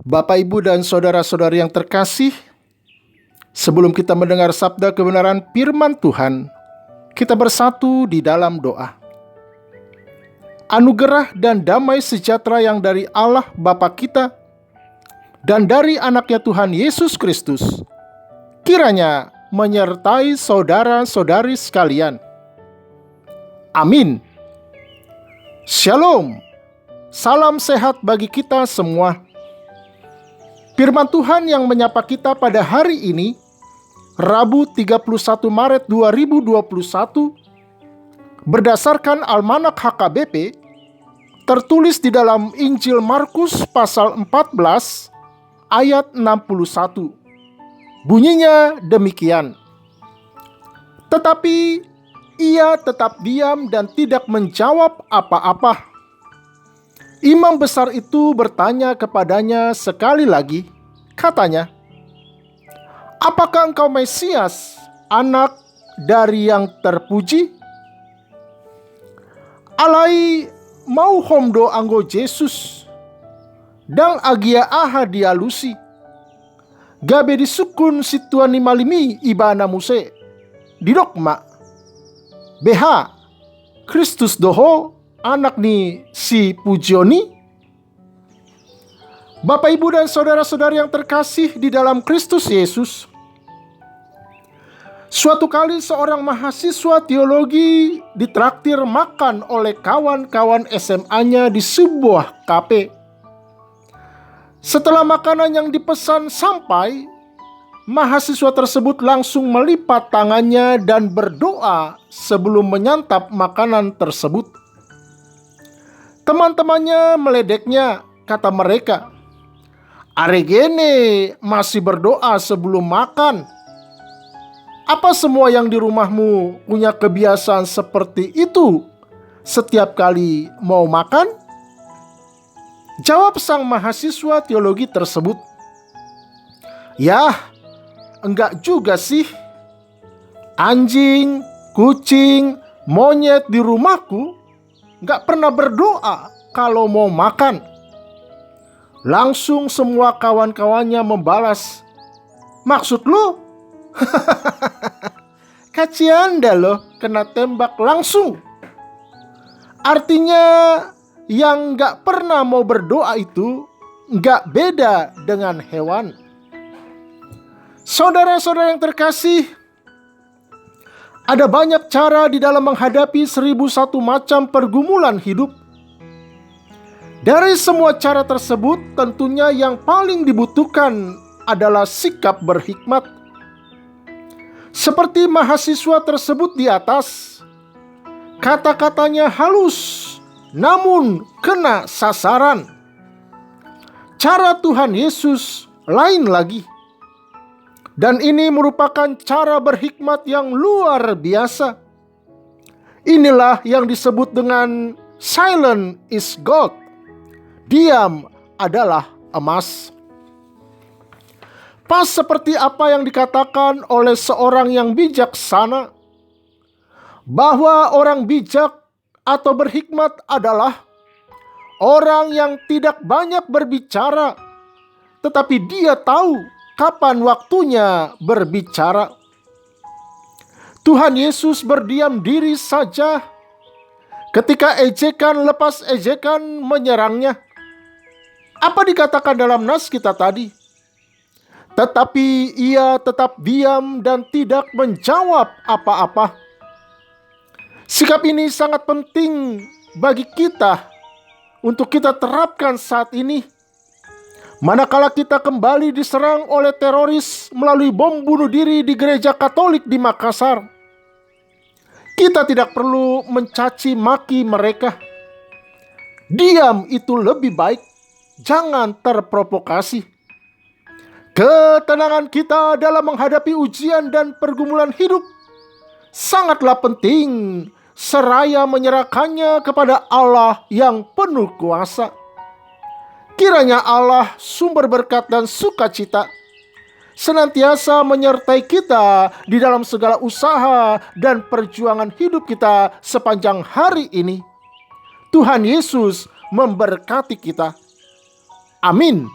Bapak, Ibu, dan saudara-saudari yang terkasih, sebelum kita mendengar sabda kebenaran firman Tuhan, kita bersatu di dalam doa. Anugerah dan damai sejahtera yang dari Allah Bapa kita dan dari anaknya Tuhan Yesus Kristus kiranya menyertai saudara-saudari sekalian. Amin. Shalom. Salam sehat bagi kita semua. Firman Tuhan yang menyapa kita pada hari ini, Rabu 31 Maret 2021, berdasarkan Almanak HKBP, tertulis di dalam Injil Markus pasal 14 ayat 61. Bunyinya demikian. Tetapi ia tetap diam dan tidak menjawab apa-apa. Imam besar itu bertanya kepadanya sekali lagi, katanya, "Apakah engkau Mesias, anak dari yang terpuji?" Alai mau homdo anggo Jesus, dang agia aha dialusi, gabe disukun situani malimi ibana muse, didokma, beha, Kristus doho, anak ni si Pujioni. Bapak, Ibu, dan saudara-saudari yang terkasih di dalam Kristus Yesus, suatu kali seorang mahasiswa teologi ditraktir makan oleh kawan-kawan SMA-nya di sebuah kafe. Setelah makanan yang dipesan sampai, mahasiswa tersebut langsung melipat tangannya dan berdoa sebelum menyantap makanan tersebut. Teman-temannya meledeknya, kata mereka, "Aregene masih berdoa sebelum makan. Apa semua yang di rumahmu punya kebiasaan seperti itu setiap kali mau makan?" Jawab sang mahasiswa teologi tersebut, "Yah, enggak juga sih. Anjing, kucing, monyet di rumahku enggak pernah berdoa kalau mau makan." Langsung semua kawan-kawannya membalas, "Maksud lu?" Kacian dah lo, kena tembak langsung. Artinya yang gak pernah mau berdoa itu gak beda dengan hewan. Saudara-saudara yang terkasih, ada banyak cara di dalam menghadapi 1001 macam pergumulan hidup. Dari semua cara tersebut, tentunya yang paling dibutuhkan adalah sikap berhikmat. Seperti mahasiswa tersebut di atas, kata-katanya halus, namun kena sasaran. Cara Tuhan Yesus lain lagi. Dan ini merupakan cara berhikmat yang luar biasa. Inilah yang disebut dengan silent is gold. Diam adalah emas. Pas seperti apa yang dikatakan oleh seorang yang bijaksana, bahwa orang bijak atau berhikmat adalah orang yang tidak banyak berbicara, tetapi dia tahu kapan waktunya berbicara. Tuhan Yesus berdiam diri saja ketika ejekan lepas ejekan menyerangnya. Apa dikatakan dalam nas kita tadi? Tetapi ia tetap diam dan tidak menjawab apa-apa. Sikap ini sangat penting bagi kita untuk kita terapkan saat ini. Manakala kita kembali diserang oleh teroris melalui bom bunuh diri di gereja Katolik di Makassar, kita tidak perlu mencaci maki mereka. Diam itu lebih baik, jangan terprovokasi. Ketenangan kita dalam menghadapi ujian dan pergumulan hidup sangatlah penting, seraya menyerahkannya kepada Allah yang penuh kuasa. Kiranya Allah sumber berkat dan sukacita senantiasa menyertai kita di dalam segala usaha dan perjuangan hidup kita sepanjang hari ini. Tuhan Yesus memberkati kita. Amin.